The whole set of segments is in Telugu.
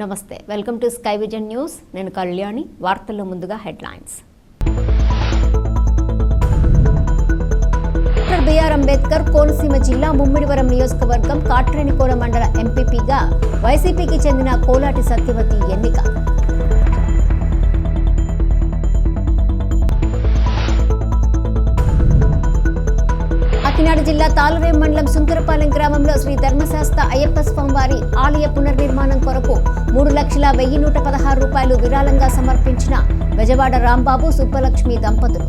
నమస్తే, welcome to Sky Vision News. నేను కళ్యాణి. వార్తల్లో ముందుగా headlines. Doctor BR Ambedkar Konaseema జిల్లా ముమ్మిడివరం నియోజకవర్గం కాట్రేనికోన మండల ఎంపీపీగా వైసీపీకి చెందిన కోలాటి సత్యవతి ఎన్నిక. కాకినాడ జిల్లా తాళరేం మండలం సుంకరపాలెం గ్రామంలో శ్రీ ధర్మశాస్త్ర అయ్యప్ప స్వామివారి ఆలయ పునర్నిర్మాణం కొరకు 3,01,116 రూపాయలు విరాళంగా సమర్పించిన బెజవాడ రాంబాబు సుబ్బలక్ష్మి దంపతులు.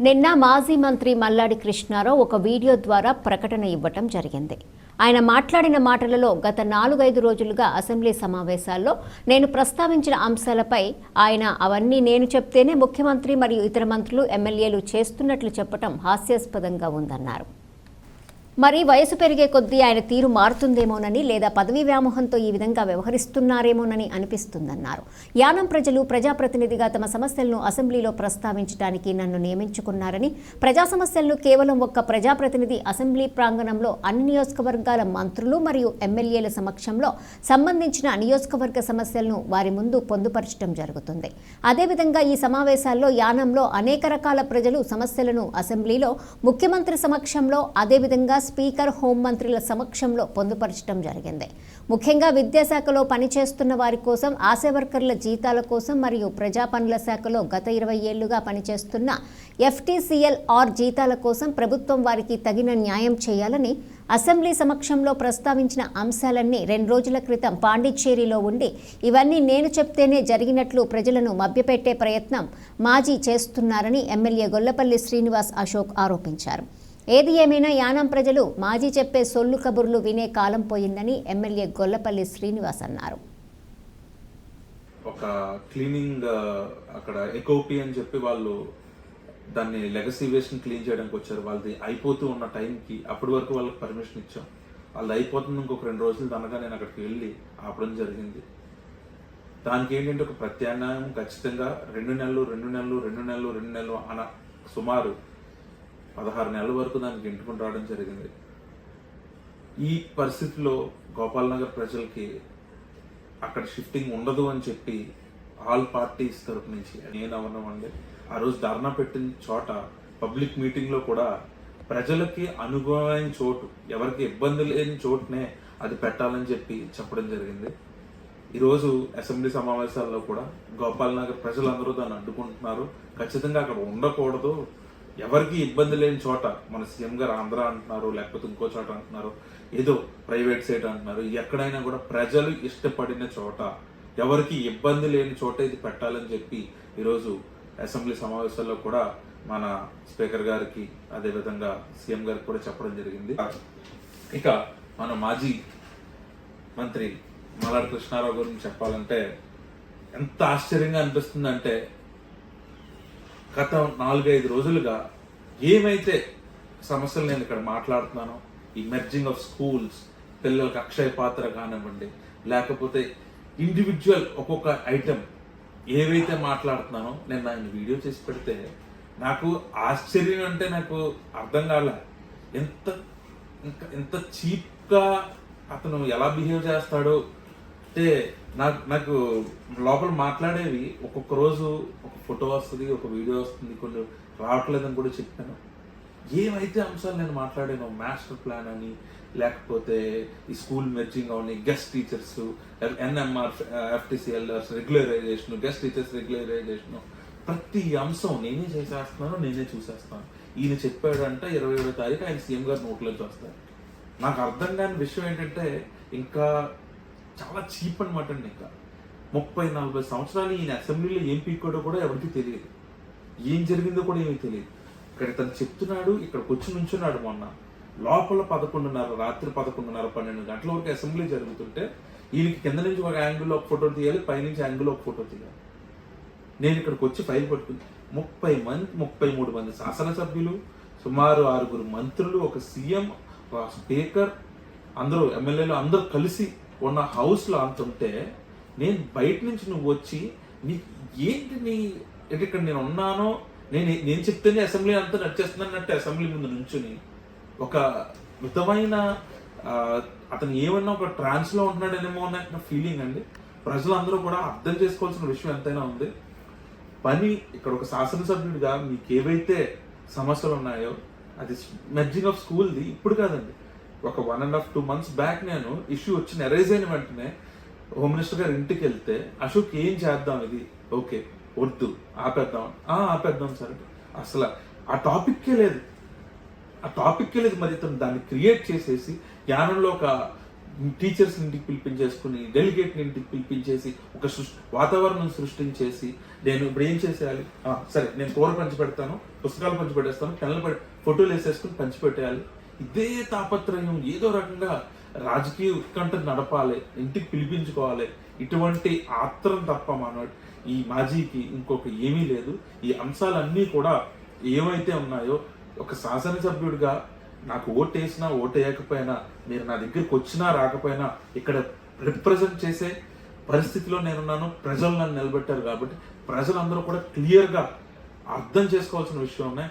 నిన్న మాజీ మంత్రి మల్లాడి కృష్ణారావు ఒక వీడియో ద్వారా ప్రకటన ఇవ్వటం జరిగింది. ఆయన మాట్లాడిన మాటలలో గత 4-5 రోజులుగా అసెంబ్లీ సమావేశాల్లో నేను ప్రస్తావించిన అంశాలపై ఆయన అవన్నీ నేను చెప్తేనే ముఖ్యమంత్రి మరియు ఇతర మంత్రులు ఎమ్మెల్యేలు చేస్తున్నట్లు చెప్పడం హాస్యాస్పదంగా ఉందన్నారు. మరి వయసు పెరిగే కొద్దీ ఆయన తీరు మారుతుందేమోనని లేదా పదవీ వ్యామోహంతో ఈ విధంగా వ్యవహరిస్తున్నారేమోనని అనిపిస్తుందన్నారు. యానం ప్రజలు ప్రజాప్రతినిధిగా తమ సమస్యలను అసెంబ్లీలో ప్రస్తావించడానికి నన్ను నియమించుకున్నారని, ప్రజా సమస్యలను కేవలం ఒక్క ప్రజాప్రతినిధి అసెంబ్లీ ప్రాంగణంలో అన్ని నియోజకవర్గాల మంత్రులు మరియు ఎమ్మెల్యేల సమక్షంలో సంబంధించిన నియోజకవర్గ సమస్యలను వారి ముందు పొందుపరచడం జరుగుతుంది. అదేవిధంగా ఈ సమావేశాల్లో యానంలో అనేక రకాల ప్రజలు సమస్యలను అసెంబ్లీలో ముఖ్యమంత్రి సమక్షంలో, అదేవిధంగా స్పీకర్, హోంమంత్రుల సమక్షంలో పొందుపరచడం జరిగింది. ముఖ్యంగా విద్యాశాఖలో పనిచేస్తున్న వారి కోసం, ఆశా వర్కర్ల జీతాల కోసం మరియు ప్రజా పనుల శాఖలో గత 20 ఏళ్లుగా పనిచేస్తున్న FTCL/R జీతాల కోసం ప్రభుత్వం వారికి తగిన న్యాయం చేయాలని అసెంబ్లీ సమక్షంలో ప్రస్తావించిన అంశాలన్నీ 2 రోజుల క్రితం పాండిచ్చేరిలో ఉండి ఇవన్నీ నేను చెప్తేనే జరిగినట్లు ప్రజలను మభ్యపెట్టే ప్రయత్నం మాజీ చేస్తున్నారని ఎమ్మెల్యే గొల్లపల్లి శ్రీనివాస్ అశోక్ ఆరోపించారు. ఏది ఏమైనా యానం ప్రజలు మాజీ చెప్పే సొల్లు కబుర్లు వినే కాలం పోయిందని ఎమ్మెల్యే గొల్లపల్లి శ్రీనివాస్ అన్నారు. ఒక క్లీనింగ్ అక్కడ ఎకోపీ అని చెప్పి వాళ్ళు దాన్ని లెగసీ వేస్ట్ క్లీన్ చేయడానికి వచ్చారు. వాళ్ళది అయిపోతూ ఉన్న టైంకి అప్పటి వరకు వాళ్ళకి పర్మిషన్ ఇచ్చాం. వాళ్ళది అయిపోతుంది ఇంకొక 2 రోజులు అనగా నేను అక్కడికి వెళ్ళి ఆపడం జరిగింది. దానికి ఏంటంటే ఒక ప్రత్యామ్నాయం ఖచ్చితంగా 2 నెలలు అన్న సుమారు 16 నెలల వరకు దానికి ఇంటుకుని రావడం జరిగింది. ఈ పరిస్థితిలో గోపాల్ నగర్ ప్రజలకి అక్కడ షిఫ్టింగ్ ఉండదు అని చెప్పి ఆల్ పార్టీస్ తరపు నుంచి నేను అవనమండి ఆ రోజు ధర్నా పెట్టిన చోట పబ్లిక్ మీటింగ్లో కూడా ప్రజలకి అనుగుణమైన చోటు, ఎవరికి ఇబ్బంది లేని చోటునే అది పెట్టాలని చెప్పి చెప్పడం జరిగింది. ఈరోజు అసెంబ్లీ సమావేశాల్లో కూడా గోపాల్ నగర్ ప్రజలందరూ దాన్ని అడ్డుకుంటున్నారు. ఖచ్చితంగా అక్కడ ఉండకూడదు, ఎవరికి ఇబ్బంది లేని చోట, మన సీఎం గారు ఆంధ్ర అంటున్నారు, లేకపోతే ఇంకో చోట అంటున్నారు, ఏదో ప్రైవేట్ సైట్ అంటున్నారు, ఎక్కడైనా కూడా ప్రజలు ఇష్టపడిన చోట, ఎవరికి ఇబ్బంది లేని చోట ఇది పెట్టాలని చెప్పి ఈరోజు అసెంబ్లీ సమావేశాల్లో కూడా మన స్పీకర్ గారికి, అదేవిధంగా సీఎం గారికి కూడా చెప్పడం జరిగింది. ఇక మన మాజీ మంత్రి మల్లాడి కృష్ణారావు గురించి చెప్పాలంటే ఎంత ఆశ్చర్యంగా అనిపిస్తుందంటే, గత 4-5 రోజులుగా ఏమైతే సమస్యలు నేను ఇక్కడ మాట్లాడుతున్నానో, ఈ మెర్జింగ్ ఆఫ్ స్కూల్స్, పిల్లలకు అక్షయ పాత్ర కానివ్వండి, లేకపోతే ఇండివిజువల్ ఒక్కొక్క ఐటెం ఏవైతే మాట్లాడుతున్నానో నేను దాన్ని వీడియో చేసి పెడితే నాకు ఆశ్చర్యం అంటే నాకు అర్థం కాలే. ఎంత చీప్గా అతను ఎలా బిహేవ్ చేస్తాడో. అంటే నాకు లోపల మాట్లాడేవి ఒక్కొక్క రోజు ఒక ఫోటో వస్తుంది, ఒక వీడియో వస్తుంది, కొన్ని రావట్లేదని కూడా చెప్పాను. ఏమైతే అంశాలు నేను మాట్లాడాను, మాస్టర్ ప్లాన్ అని, లేకపోతే ఈ స్కూల్ మెర్జింగ్ అవని, guest teachers, NMR FTCL regularisation, guest teachers regularisation, ప్రతి అంశం నేనే చేసేస్తున్నాను, నేనే చూసేస్తాను. ఈయన చెప్పాడంటే 27వ తారీఖు ఆయన సీఎం గారు నోట్లోంచి వస్తారు. నాకు అర్థం కాని విషయం ఏంటంటే ఇంకా చాలా చీప్ అనమాట అండి. ఇంకా 30-40 సంవత్సరాలు ఈయన అసెంబ్లీలో ఏం పీక్కోడో కూడా ఎవరికి తెలియదు, ఏం జరిగిందో కూడా ఏమీ తెలియదు. ఇక్కడ తను చెప్తున్నాడు, ఇక్కడికి వచ్చి నుంచున్నాడు. మొన్న లోపల 11:30 రాత్రి 11:30-12 గంటల వరకు అసెంబ్లీ జరుగుతుంటే ఈయనకి కింద నుంచి ఒక యాంగిల్లో ఒక ఫోటో తీయాలి, పైనుంచి యాంగిల్లో ఒక ఫోటో తీయాలి. నేను ఇక్కడికి వచ్చి ఫైల్ పట్టుకుని 33 మంది శాసనసభ్యులు, సుమారు 6 మంత్రులు, ఒక సీఎం, ఒక స్పీకర్, అందరూ ఎమ్మెల్యేలు అందరూ కలిసి ఉన్న హౌస్లో అంత ఉంటే నేను బయట నుంచి నువ్వు వచ్చి నీకు ఏంటి ఏంటి ఇక్కడ నేను ఉన్నానో నేను చెప్తేనే అసెంబ్లీ అంతా నడిచేస్తున్నట్టు అసెంబ్లీ ముందు నుంచుని ఒక విధమైన అతను ఏమన్నా ఒక ట్రాన్స్లో ఉంటున్నాడేమో అన్న ఫీలింగ్ అండి. ప్రజలందరూ కూడా అర్థం చేసుకోవాల్సిన విషయం ఎంతైనా ఉంది. పని ఇక్కడ ఒక శాసనసభ్యుడిగా మీకు ఏవైతే సమస్యలు ఉన్నాయో అది మెర్జింగ్ ఆఫ్ స్కూల్ది ఇప్పుడు కాదండి, ఒక 1.5-2 months బ్యాక్ నేను ఇష్యూ వచ్చి ఎరైజ్ అయిన వెంటనే హోమ్ మినిస్టర్ గారు ఇంటికి వెళ్తే అశోక్ ఏం చేద్దాం ఇది, ఓకే వద్దు ఆపేద్దాం సార్. అసలు ఆ టాపిక్కే లేదు. మరి ఇతను దాన్ని క్రియేట్ చేసేసి జ్ఞానంలో ఒక టీచర్స్ ఇంటికి పిలిపించేసుకుని డెలిగేట్ ఇంటికి పిలిపించేసి ఒక వాతావరణం సృష్టించేసి నేను ఇప్పుడు ఏం చేసేయాలి, సరే నేను కూర పంచి పెడతాను, పుస్తకాలు పంచి పెట్టేస్తాను, పెన్నులు ఫోటోలు వేసేసుకుని పంచిపెట్టేయాలి. ఇదే తాపత్రయం ఏదో రకంగా రాజకీయ ఉత్కంఠ నడపాలి, ఇంటికి పిలిపించుకోవాలి, ఇటువంటి ఆత్రం తప్ప మనోడు ఈ మాజీకి ఇంకొక ఏమీ లేదు. ఈ అంశాలన్నీ కూడా ఏమైతే ఉన్నాయో ఒక శాసనసభ్యుడిగా నాకు ఓటేసినా ఓటేయకపోయినా మీరు నా దగ్గరికి వచ్చినా రాకపోయినా ఇక్కడ రిప్రజెంట్ చేసే పరిస్థితిలో నేనున్నాను. ప్రజలు నన్ను నిలబెట్టారు కాబట్టి ప్రజలందరూ కూడా క్లియర్గా అర్థం చేసుకోవాల్సిన విషయం ఉన్నాయి.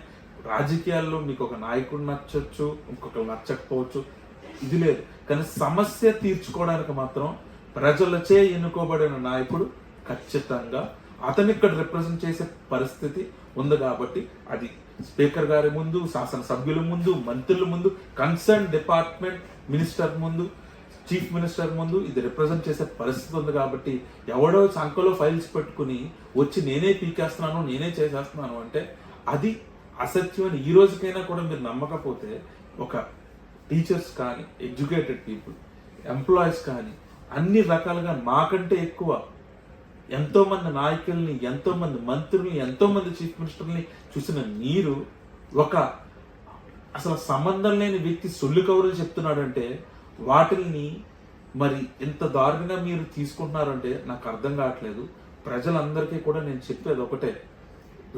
రాజకీయాల్లో మీకు ఒక నాయకుడు నచ్చొచ్చు, ఇంకొకరు నచ్చకపోవచ్చు, ఇది లేదు. కానీ సమస్య తీర్చుకోవడానికి మాత్రం ప్రజలచే ఎన్నుకోబడిన నాయకుడు ఖచ్చితంగా అతను ఇక్కడ రిప్రజెంట్ చేసే పరిస్థితి ఉంది. కాబట్టి అది స్పీకర్ గారి ముందు, శాసనసభ్యుల ముందు, మంత్రుల ముందు, కన్సర్న్ డిపార్ట్మెంట్ మినిస్టర్ ముందు, చీఫ్ మినిస్టర్ ముందు ఇది రిప్రజెంట్ చేసే పరిస్థితి ఉంది. కాబట్టి ఎవడో సంఖలో ఫైల్స్ పెట్టుకుని వచ్చి నేనే పీకేస్తున్నాను, నేనే చేసేస్తున్నాను అంటే అది అసత్యం అని ఈ రోజుకైనా కూడా మీరు నమ్మకపోతే ఒక టీచర్స్ కానీ, ఎడ్యుకేటెడ్ పీపుల్, ఎంప్లాయీస్ కానీ అన్ని రకాలుగా నాకంటే ఎక్కువ ఎంతో మంది నాయకుల్ని, ఎంతో మంది మంత్రుల్ని, ఎంతో మంది చీఫ్ మినిస్టర్ని చూసిన మీరు ఒక అసలు సంబంధం లేని వ్యక్తి సొల్లు కౌరులు చెప్తున్నాడంటే వాటిల్ని మరి ఎంత దారుణంగా మీరు తీసుకుంటున్నారంటే నాకు అర్థం కావట్లేదు. ప్రజలందరికీ కూడా నేను చెప్పేది ఒకటే,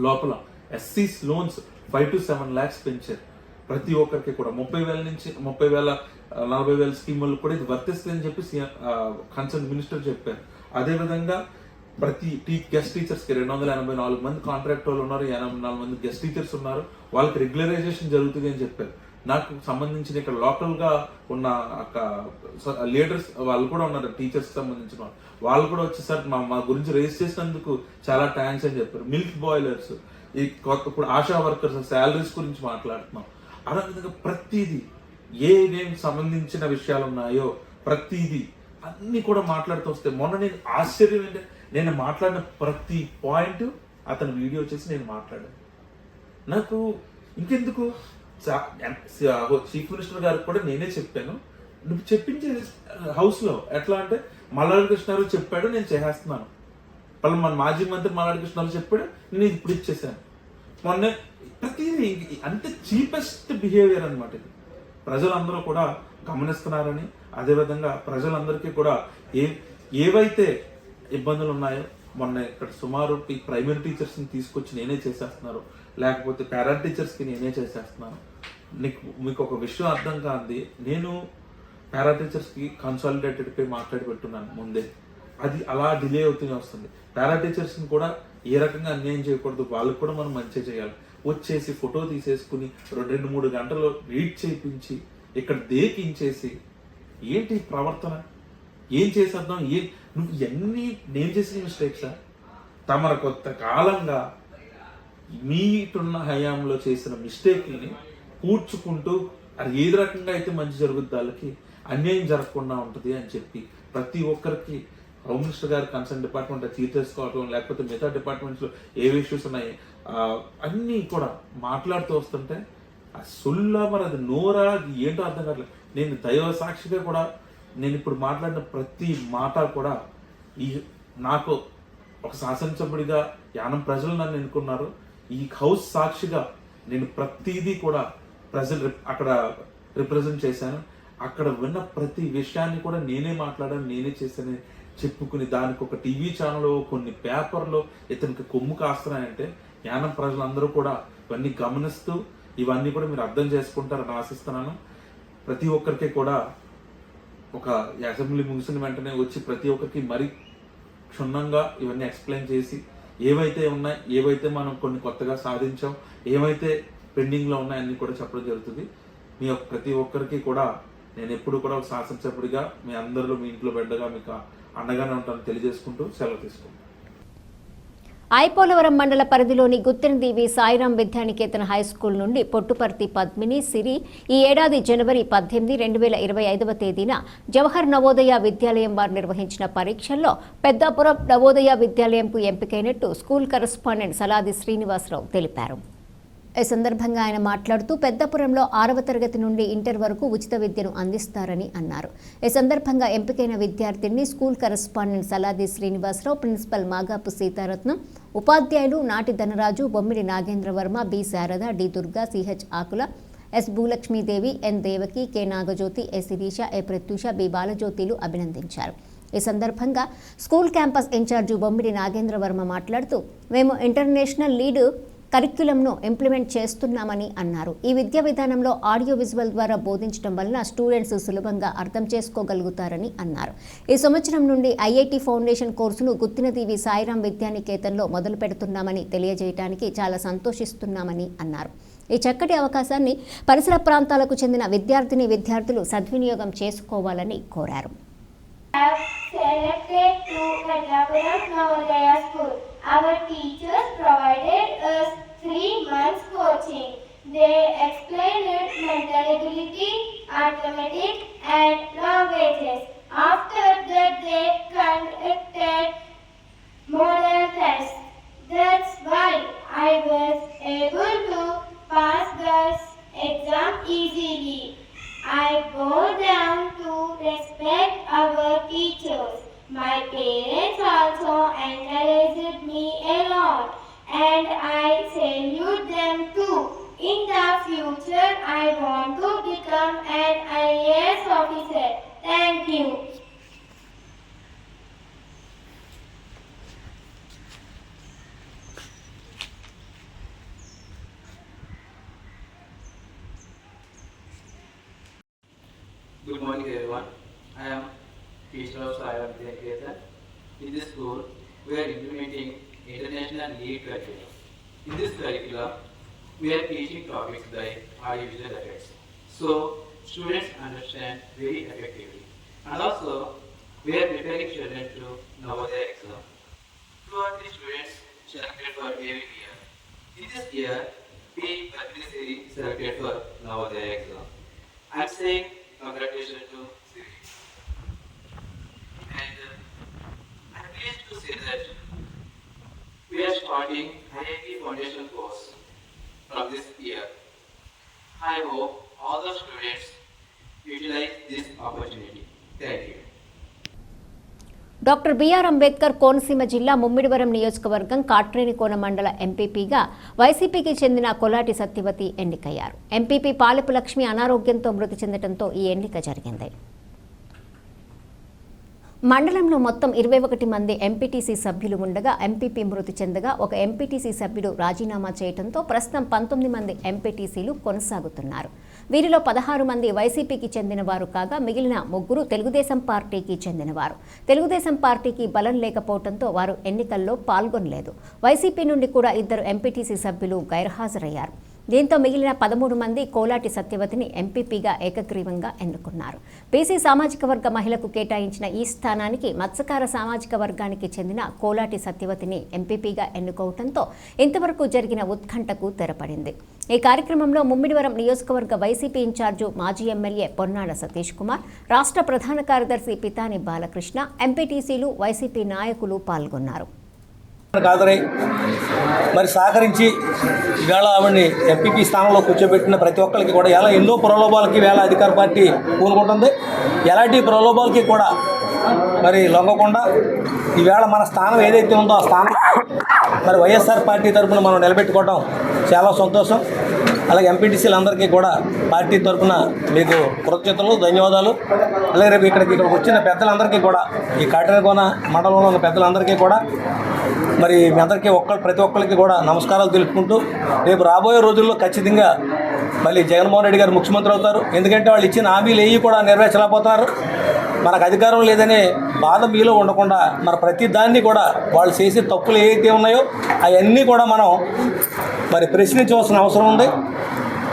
లోపల ఎస్సీస్ లోన్స్ 5 to 7 lakhs పెంచారు. ప్రతి ఒక్కరికి కూడా 30,000 నుంచి 30,000, 40,000 స్కీములు కూడా ఇది వర్తిస్తుందని చెప్పి కన్సర్న్ మినిస్టర్ చెప్పారు. అదేవిధంగా ప్రతి గెస్ట్ టీచర్స్ కి 284 మంది కాంట్రాక్ట్ వాళ్ళు ఉన్నారు, 84 మంది గెస్ట్ టీచర్స్ ఉన్నారు, వాళ్ళకి రెగ్యులరైజేషన్ జరుగుతుంది అని చెప్పారు. నాకు సంబంధించిన ఇక్కడ లోకల్ గా ఉన్న లీడర్స్ వాళ్ళు కూడా ఉన్నారు, టీచర్స్ కి సంబంధించిన వాళ్ళు కూడా వచ్చి సార్ మా గురించి రేస్ చేసినందుకు చాలా థ్యాంక్స్ అని చెప్పారు. మిల్క్ బాయిలర్స్, ఈ ఇప్పుడు ఆశా వర్కర్స్ శాలరీస్ గురించి మాట్లాడుతున్నాం. అదేవిధంగా ప్రతిదీ ఏమేమి సంబంధించిన విషయాలు ఉన్నాయో ప్రతిదీ అన్ని కూడా మాట్లాడుతూ వస్తే మొన్న నేను ఆశ్చర్యం ఏంటంటే నేను మాట్లాడిన ప్రతి పాయింట్ అతను వీడియో చేసి నేను మాట్లాడాను. నాకు ఇంకెందుకు చీఫ్ మినిస్టర్ గారికి కూడా నేనే చెప్పాను, నువ్వు చెప్పించే హౌస్ లో ఎట్లా అంటే మల్లాడి కృష్ణారావు చెప్పాడు నేను చేసేస్తున్నాను, మన మాజీ మంత్రి మల్లాడి కృష్ణారావు చెప్పాడు నేను ఇప్పుడు ఇచ్చేసాను. మొన్న ప్రతిదీ అంటే చీపెస్ట్ బిహేవియర్ అనమాట. ఇది ప్రజలందరూ కూడా గమనిస్తున్నారని, అదేవిధంగా ప్రజలందరికీ కూడా ఏవైతే ఇబ్బందులు ఉన్నాయో మొన్న ఇక్కడ సుమారు ఈ ప్రైమరీ టీచర్స్ ని తీసుకొచ్చి నేనే చేసేస్తున్నారు, లేకపోతే పేరెంట్ టీచర్స్ కి నేనే చేసేస్తున్నాను. మీకు ఒక విషయం అర్థం కాంది, నేను పేరెంట్ టీచర్స్ కి కన్సాలిడేటెడ్ పే మాట్లాడి పెట్టున్నాను ముందే, అది అలా డిలే అవుతూనే వస్తుంది. పేరెంట్ టీచర్స్ ని కూడా ఏ రకంగా అన్యాయం చేయకూడదు, వాళ్ళకి కూడా మనం మంచిగా చేయాలి. వచ్చేసి ఫోటో తీసేసుకుని 2-3 గంటలు వెయిట్ చేయించి ఇక్కడ దేకించేసి ఏంటి ప్రవర్తన, ఏం చేసేద్దాం, నువ్వు ఎన్ని నేను చేసిన మిస్టేక్సా? తమరు కొత్త కాలంగా మీటున్న హయాంలో చేసిన మిస్టేక్ని కూర్చుకుంటూ అది ఏది రకంగా అయితే మంచి జరుగుద్ది, వాళ్ళకి అన్యాయం జరగకుండా ఉంటుంది అని చెప్పి ప్రతి ఒక్కరికి హోమ్ మినిస్టర్ గారు కన్సర్న్ డిపార్ట్మెంట్ చీఫ్ చేసుకోవటం, లేకపోతే మిగతా డిపార్ట్మెంట్స్ ఏ ఇష్యూస్ ఉన్నాయి అన్నీ కూడా మాట్లాడుతూ వస్తుంటే ఆ సొల్లా మరి అది నోరా అది ఏంటో అర్థం కావట్లేదు. నేను దైవ సాక్షిగా కూడా నేను ఇప్పుడు మాట్లాడిన ప్రతి మాట కూడా నాకు ఒక శాసనసభ్యుడిగా యానం ప్రజలు నన్ను ఎన్నుకున్నారు, ఈ హౌస్ సాక్షిగా నేను ప్రతిదీ కూడా ప్రజలు అక్కడ రిప్రజెంట్ చేశాను. అక్కడ విన్న ప్రతి విషయాన్ని కూడా నేనే మాట్లాడాను, నేనే చేశాను చెప్పుకుని దానికి ఒక టీవీ ఛానల్, కొన్ని పేపర్లో ఇతనికి కొమ్ము కాస్తున్నాయంటే యానం ప్రజలందరూ కూడా ఇవన్నీ గమనిస్తూ ఇవన్నీ కూడా మీరు అర్థం చేసుకుంటారని ఆశిస్తున్నాను. ప్రతి ఒక్కరికి కూడా ఒక అసెంబ్లీ ముగిసిన వెంటనే వచ్చి ప్రతి ఒక్కరికి మరీ క్షుణ్ణంగా ఇవన్నీ ఎక్స్ప్లెయిన్ చేసి ఏవైతే ఉన్నాయి, ఏవైతే మనం కొన్ని కొత్తగా సాధించాం, ఏవైతే పెండింగ్లో ఉన్నాయన్నీ కూడా చెప్పడం జరుగుతుంది. మీ ప్రతి ఒక్కరికి కూడా నేను ఎప్పుడు కూడా ఒక శాసనసభ్యుడిగా మీ అందరిలో మీ ఇంట్లో బిడ్డగా మీకు అండగానే ఉంటాను తెలియజేసుకుంటూ సెలవు తీసుకుంటాను. ఐపోలవరం మండల పరిధిలోని గుత్తెనదీవి సాయిరాం విద్యానికేతన్ హైస్కూల్ నుండి పొట్టుపర్తి పద్మిని సిరి ఈ ఏడాది జనవరి 18, 2025వ తేదీన జవహర్ నవోదయ విద్యాలయం వారు నిర్వహించిన పరీక్షల్లో పెద్దాపురం నవోదయ విద్యాలయంకు ఎంపికైనట్టు స్కూల్ కరెస్పాండెంట్ సలాది శ్రీనివాసరావు తెలిపారు. ఈ సందర్భంగా ఆయన మాట్లాడుతూ పెద్దపురంలో 6వ తరగతి నుండి ఇంటర్ వరకు ఉచిత విద్యను అందిస్తారని అన్నారు. ఈ సందర్భంగా ఎంపికైన విద్యార్థిని school correspondent Saladi Srinivasarao, principal Magapu Seetharatnam, ఉపాధ్యాయులు Nati Dhanaraju, Bommidi Nagendravarma, B Sarada, D Durga, CH Akula, S Bhulakshmidevi, N Devaki, K Nagajyothi, A Sirisha, A Pratyusha, B బాలజ్యోతిలు అభినందించారు. ఈ సందర్భంగా school campus incharge Bommidi Nagendravarma మాట్లాడుతూ మేము ఇంటర్నేషనల్ లీడ్ కరిక్యులంను ఇంప్లిమెంట్ చేస్తున్నామని అన్నారు. ఈ విద్యా విధానంలో ఆడియో విజువల్ ద్వారా బోధించడం వలన స్టూడెంట్స్ సులభంగా అర్థం చేసుకోగలుగుతారని అన్నారు. ఈ సంవత్సరం నుండి ఐఐటి ఫౌండేషన్ కోర్సును గుత్తినదీవి సాయిరాం విద్యానికేతన్లో మొదలు పెడుతున్నామని తెలియజేయడానికి చాలా సంతోషిస్తున్నామని అన్నారు. ఈ చక్కటి అవకాశాన్ని పరిసర ప్రాంతాలకు చెందిన విద్యార్థులు సద్వినియోగం చేసుకోవాలని కోరారు. Selected to Pedrapuram Navodaya School. Our teachers provided us 3 months coaching. They explained mental ability, arithmetic and languages. After that they conducted model tests. That's why I was able to pass this exam easily. I go down to respect our teachers. My parents also encouraged me a lot and I salute them too. In the future, I want to become an IAS officer. Thank you. Good morning everyone. I am teacher of Saira Vidyaniketan. In this school, we are implementing international lead curriculum. In this curriculum, we are teaching topics like audiovisual effects, so students understand very effectively. And also, we are preparing children to Navodaya exam. 2 or 3 students selected for every year. In this year, we particularly selected for Navodaya exam. I am saying congratulations to Siri. And I am pleased to say that we are starting IIT Foundation course from this year. I hope all the students utilize this opportunity. Thank you. Doctor BR Ambedkar Konaseema జిల్లా ముమ్మిడివరం నియోజకవర్గం కాట్రేనికోన మండల ఎంపీపీగా వైసీపీకి చెందిన కొలాటి సత్యవతి ఎన్నికయ్యారు. ఎంపీపీ పాలెపు లక్ష్మి అనారోగ్యంతో మృతి చెందడంతో ఈ ఎన్నిక జరిగింది. మండలంలో మొత్తం 21 మంది ఎంపీటీసీ సభ్యులు ఉండగా ఎంపీపీ మృతి చెందగా ఒక ఎంపీటీసీ సభ్యుడు రాజీనామా చేయడంతో ప్రస్తుతం 19 మంది ఎంపీటీసీలు కొనసాగుతున్నారు. వీరిలో 16 మంది వైసీపీకి చెందినవారు కాగా మిగిలిన 3 తెలుగుదేశం పార్టీకి చెందినవారు. తెలుగుదేశం పార్టీకి బలం లేకపోవడంతో వారు ఎన్నికల్లో పాల్గొనలేదు. వైసీపీ నుండి కూడా 2 ఎంపీటీసీ సభ్యులు గైర్హాజరయ్యారు. దీంతో మిగిలిన 13 మంది కోలాటి సత్యవతిని ఎంపీపీగా ఏకగ్రీవంగా ఎన్నుకున్నారు. బీసీ సామాజిక వర్గ మహిళకు కేటాయించిన ఈ స్థానానికి మత్స్యకార సామాజిక వర్గానికి చెందిన కోలాటి సత్యవతిని ఎంపీపీగా ఎన్నుకోవడంతో ఇంతవరకు జరిగిన ఉత్కంఠకు తెరపడింది. ఈ కార్యక్రమంలో ముమ్మిడివరం నియోజకవర్గ వైసీపీ ఇన్ఛార్జు మాజీ ఎమ్మెల్యే పొన్నాడ సతీష్ కుమార్, రాష్ట్ర ప్రధాన కార్యదర్శి పితాని బాలకృష్ణ, ఎంపీటీసీలు, వైసీపీ నాయకులు పాల్గొన్నారు. హాజరై మరి సహకరించి ఈవేళ ఆవిడ్ని ఎంపీపీ స్థానంలో కూర్చోబెట్టిన ప్రతి ఒక్కరికి కూడా ఎలా ఎన్నో ప్రలోభాలకి వేళ అధికార పార్టీ పూనుకుంటుంది. ఎలాంటి ప్రలోభాలకి కూడా మరి లొంగకుండా ఈవేళ మన స్థానం ఏదైతే ఉందో ఆ స్థానం మరి వైఎస్ఆర్ పార్టీ తరఫున మనం నిలబెట్టుకోవడం చాలా సంతోషం. అలాగే ఎంపీటీసీలందరికీ కూడా పార్టీ తరఫున మీకు కృతజ్ఞతలు, ధన్యవాదాలు. అలాగే రేపు ఇక్కడికి వచ్చిన పెద్దలందరికీ కూడా, ఈ కాట్రేనికోన మండలంలో ఉన్న పెద్దలందరికీ కూడా మరి మీ అందరికీ ప్రతి ఒక్కరికి కూడా నమస్కారాలు తెలుపుకుంటూ రేపు రాబోయే రోజుల్లో ఖచ్చితంగా మళ్ళీ జగన్మోహన్ రెడ్డి గారు ముఖ్యమంత్రి అవుతారు. ఎందుకంటే వాళ్ళు ఇచ్చిన హామీలు ఏవి కూడా నెరవేర్చలేకపోతున్నారు. మనకు అధికారం లేదనే బాధ మీలో ఉండకుండా మరి ప్రతి దాన్ని కూడా వాళ్ళు చేసే తప్పులు ఏవైతే ఉన్నాయో అవన్నీ కూడా మనం మరి ప్రశ్నించవలసిన అవసరం ఉంది.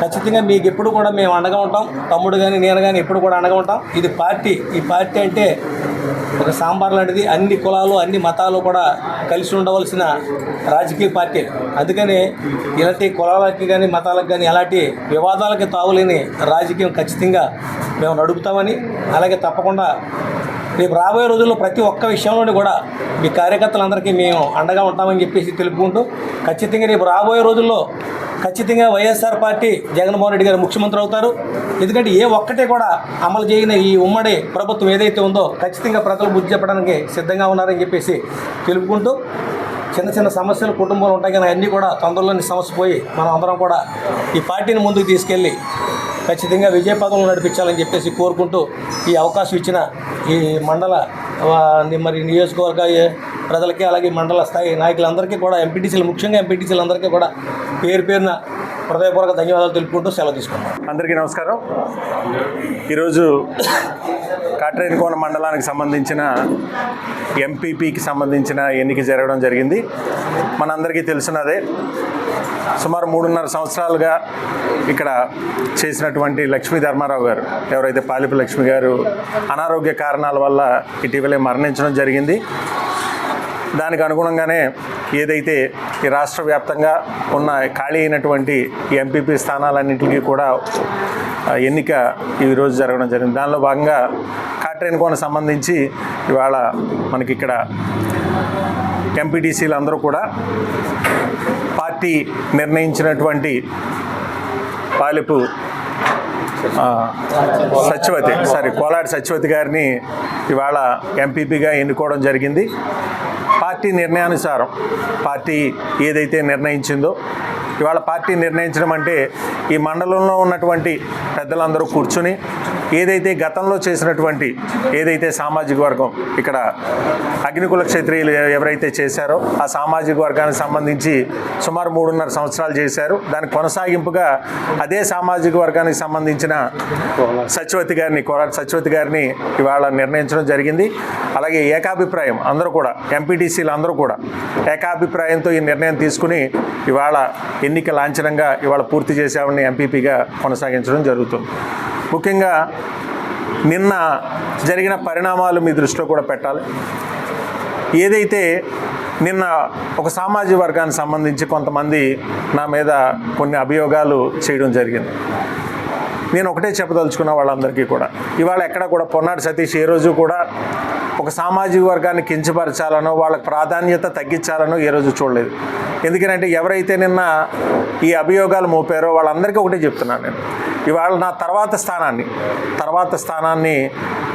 ఖచ్చితంగా మీకు ఎప్పుడు కూడా మేము అండగా ఉంటాం. తమ్ముడు కానీ నేను కానీ ఎప్పుడు కూడా అండగా ఉంటాం. ఇది పార్టీ. ఈ పార్టీ అంటే ఒక సాంబార్ లాంటిది. అన్ని కులాలు అన్ని మతాలు కూడా కలిసి ఉండవలసిన రాజకీయ పార్టీ. అందుకని ఇలాంటి కులాలకి కానీ మతాలకు కానీ ఎలాంటి వివాదాలకి తావులేని రాజకీయం ఖచ్చితంగా మేము నడుపుతామని, అలాగే తప్పకుండా రేపు రాబోయే రోజుల్లో ప్రతి ఒక్క విషయంలోని కూడా మీ కార్యకర్తలందరికీ మేము అండగా ఉంటామని చెప్పేసి తెలుపుకుంటూ, ఖచ్చితంగా రేపు రాబోయే రోజుల్లో ఖచ్చితంగా వైఎస్ఆర్ పార్టీ జగన్మోహన్ రెడ్డి గారు ముఖ్యమంత్రి అవుతారు. ఎందుకంటే ఏ ఒక్కటే కూడా అమలు చేయని ఈ ఉమ్మడి ప్రభుత్వం ఏదైతే ఉందో ఖచ్చితంగా ప్రజలు బుద్ధి చెప్పడానికి సిద్ధంగా ఉన్నారని చెప్పేసి తెలుపుకుంటూ, చిన్న చిన్న సమస్యలు కుటుంబంలో ఉంటాయి కానీ అన్నీ కూడా తొందరలోని సమస్య పోయి మనం అందరం కూడా ఈ పార్టీని ముందుకు తీసుకెళ్ళి ఖచ్చితంగా విజయపదంలో నడిపించాలని చెప్పేసి కోరుకుంటూ, ఈ అవకాశం ఇచ్చిన ఈ మండల మరి నియోజకవర్గ ప్రజలకి అలాగే మండల స్థాయి నాయకులందరికీ కూడా ఎంపీటీసీలు, ముఖ్యంగా ఎంపీటీసీలందరికీ కూడా పేరు పేరున హృదయపూర్వక ధన్యవాదాలు తెలుపుకుంటూ సెలవు తీసుకున్నాం. అందరికీ నమస్కారం. ఈరోజు కాట్రేనికోన మండలానికి సంబంధించిన ఎంపీపీకి సంబంధించిన ఎన్నిక జరగడం జరిగింది. మనందరికీ తెలిసినదే. సుమారు 3.5 సంవత్సరాలుగా ఇక్కడ చేసినటువంటి లక్ష్మీ ధర్మారావు గారు, ఎవరైతే పాలిపు లక్ష్మి గారు అనారోగ్య కారణాల వల్ల ఇటీవలే మరణించడం జరిగింది. దానికి అనుగుణంగానే ఏదైతే ఈ రాష్ట్ర వ్యాప్తంగా ఉన్న ఖాళీ అయినటువంటి ఎంపీపీ స్థానాలన్నింటికీ కూడా ఎన్నిక ఈరోజు జరగడం జరిగింది. దానిలో భాగంగా కాట్రేనికోన సంబంధించి ఇవాళ మనకి ఇక్కడ ఎంపీటీసీలు అందరూ కూడా పార్టీ నిర్ణయించినటువంటి పాలిపు కోలాడి సత్యవతి గారిని ఇవాళ ఎంపీపీగా ఎన్నుకోవడం జరిగింది. పార్టీ నిర్ణయానుసారం పార్టీ ఏదైతే నిర్ణయించిందో, ఇవాళ పార్టీ నిర్ణయించడం అంటే ఈ మండలంలో ఉన్నటువంటి పెద్దలందరూ కూర్చుని ఏదైతే గతంలో చేసినటువంటి ఏదైతే సామాజిక వర్గం ఇక్కడ అగ్నికుల క్షత్రియులు ఎవరైతే చేశారో ఆ సామాజిక వర్గానికి సంబంధించి సుమారు 3.5 సంవత్సరాలు చేశారు. దానికి కొనసాగింపుగా అదే సామాజిక వర్గానికి సంబంధించిన కోలాడి సత్యవతి గారిని ఇవాళ నిర్ణయించడం జరిగింది. అలాగే ఏకాభిప్రాయం అందరూ కూడా ఎంపీటీసీలు అందరూ కూడా ఏకాభిప్రాయంతో ఈ నిర్ణయం తీసుకుని ఇవాళ ఎన్నిక లాంఛనంగా ఇవాళ పూర్తి చేసేవాడిని ఎంపీపీగా కొనసాగించడం జరుగుతుంది. ముఖ్యంగా నిన్న జరిగిన పరిణామాలు మీ దృష్టిలో కూడా పెట్టాలి. ఏదైతే నిన్న ఒక సామాజిక వర్గానికి సంబంధించి కొంతమంది నా మీద కొన్ని అభియోగాలు చేయడం జరిగింది. నేను ఒకటే చెప్పదలుచుకున్న వాళ్ళందరికీ కూడా, ఇవాళ ఎక్కడ కూడా పొన్నాడు సతీష్ ఏ రోజు కూడా ఒక సామాజిక వర్గాన్ని కించపరచాలనో వాళ్ళకి ప్రాధాన్యత తగ్గించాలనో ఏ రోజు చూడలేదు. ఎందుకంటే ఎవరైతే నిన్న ఈ అభియోగాలు మోపారో వాళ్ళందరికీ ఒకటే చెప్తున్నాను నేను, ఇవాళ నా తర్వాత స్థానాన్ని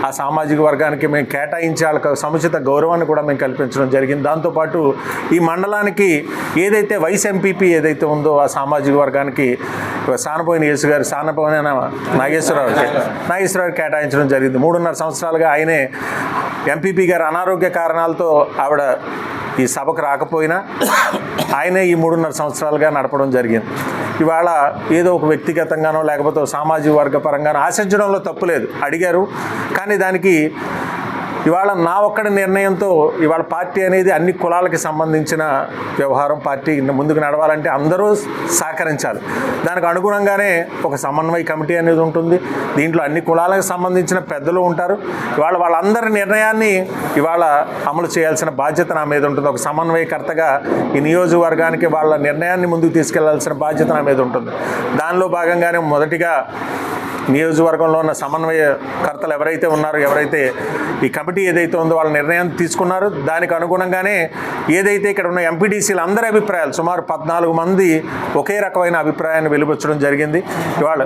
ఆ సామాజిక వర్గానికి మేము కేటాయించి వాళ్ళకి సముచిత గౌరవాన్ని కూడా మేము కల్పించడం జరిగింది. దాంతోపాటు ఈ మండలానికి ఏదైతే వైస్ ఎంపీపీ ఏదైతే ఉందో ఆ సామాజిక వర్గానికి సానపోయిన యేసు గారు సానపోయిన నాగేశ్వరరావు కేటాయించడం జరిగింది. 3.5 సంవత్సరాలుగా ఆయనే ఎంపీపీ గారు అనారోగ్య కారణాలతో ఆవిడ ఈ సభకు రాకపోయినా ఆయనే ఈ 3.5 సంవత్సరాలుగా నడపడం జరిగింది. ఇవాళ ఏదో ఒక వ్యక్తిగతంగానో లేకపోతే సామాజిక వర్గ పరంగానో ఆశించడంలో తప్పు లేదు, అడిగారు. కానీ దానికి ఇవాళ నా ఒక్కడి నిర్ణయంతో ఇవాళ పార్టీ అనేది అన్ని కులాలకి సంబంధించిన వ్యవహారం. పార్టీ ముందుకు నడవాలంటే అందరూ సహకరించాలి. దానికి అనుగుణంగానే ఒక సమన్వయ కమిటీ అనేది ఉంటుంది. దీంట్లో అన్ని కులాలకు సంబంధించిన పెద్దలు ఉంటారు. ఇవాళ వాళ్ళందరి నిర్ణయాన్ని ఇవాళ అమలు చేయాల్సిన బాధ్యత నా మీద ఉంటుంది. ఒక సమన్వయకర్తగా ఈ నియోజకవర్గానికి వాళ్ళ నిర్ణయాన్ని ముందుకు తీసుకెళ్లాల్సిన బాధ్యత నా మీద ఉంటుంది. దానిలో భాగంగానే మొదటిగా నియోజకవర్గంలో ఉన్న సమన్వయకర్తలు ఎవరైతే ఉన్నారో, ఎవరైతే ఈ కమిటీ ఏదైతే ఉందో వాళ్ళ నిర్ణయం తీసుకున్నారు. దానికి అనుగుణంగానే ఏదైతే ఇక్కడ ఉన్న ఎంపీటీసీలు అందరి అభిప్రాయాలు సుమారు 14 మంది ఒకే రకమైన అభిప్రాయాన్ని వెలువచ్చడం జరిగింది. ఇవాళ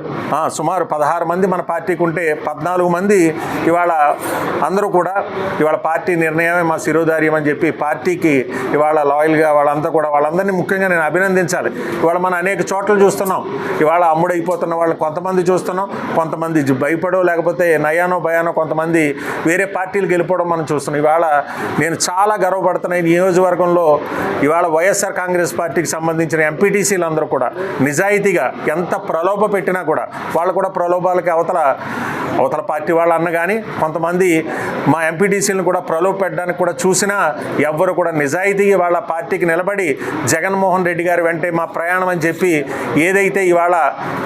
సుమారు 16 మంది మన పార్టీకి ఉంటే 14 మంది ఇవాళ అందరూ కూడా ఇవాళ పార్టీ నిర్ణయమే మా శిరోధార్యం అని చెప్పి పార్టీకి ఇవాళ లాయల్గా వాళ్ళందరినీ ముఖ్యంగా నేను అభినందించాలి. ఇవాళ మనం అనేక చోట్ల చూస్తున్నాం, ఇవాళ అమ్ముడైపోతున్న వాళ్ళు కొంతమంది చూస్తున్నాం. కొంతమంది భయపడో లేకపోతే నయానో భయానో కొంతమంది వేరే పార్టీలకు వెళ్ళిపోవడం మనం చూస్తున్నాం. ఇవాళ నేను చాలా గర్వపడుతున్న ఈ నియోజకవర్గంలో ఇవాళ వైఎస్ఆర్ కాంగ్రెస్ పార్టీకి సంబంధించిన ఎంపీటీసీలు అందరూ కూడా నిజాయితీగా ఎంత ప్రలోభ పెట్టినా కూడా వాళ్ళు కూడా ప్రలోభాలకి అవతల పార్టీ వాళ్ళు అన్న కానీ కొంతమంది మా ఎంపీటీసీలను కూడా ప్రలోభ పెట్టడానికి కూడా చూసినా ఎవ్వరు కూడా నిజాయితీగా వాళ్ళ పార్టీకి నిలబడి జగన్మోహన్ రెడ్డి గారి వెంటే మా ప్రయాణం అని చెప్పి ఏదైతే ఇవాళ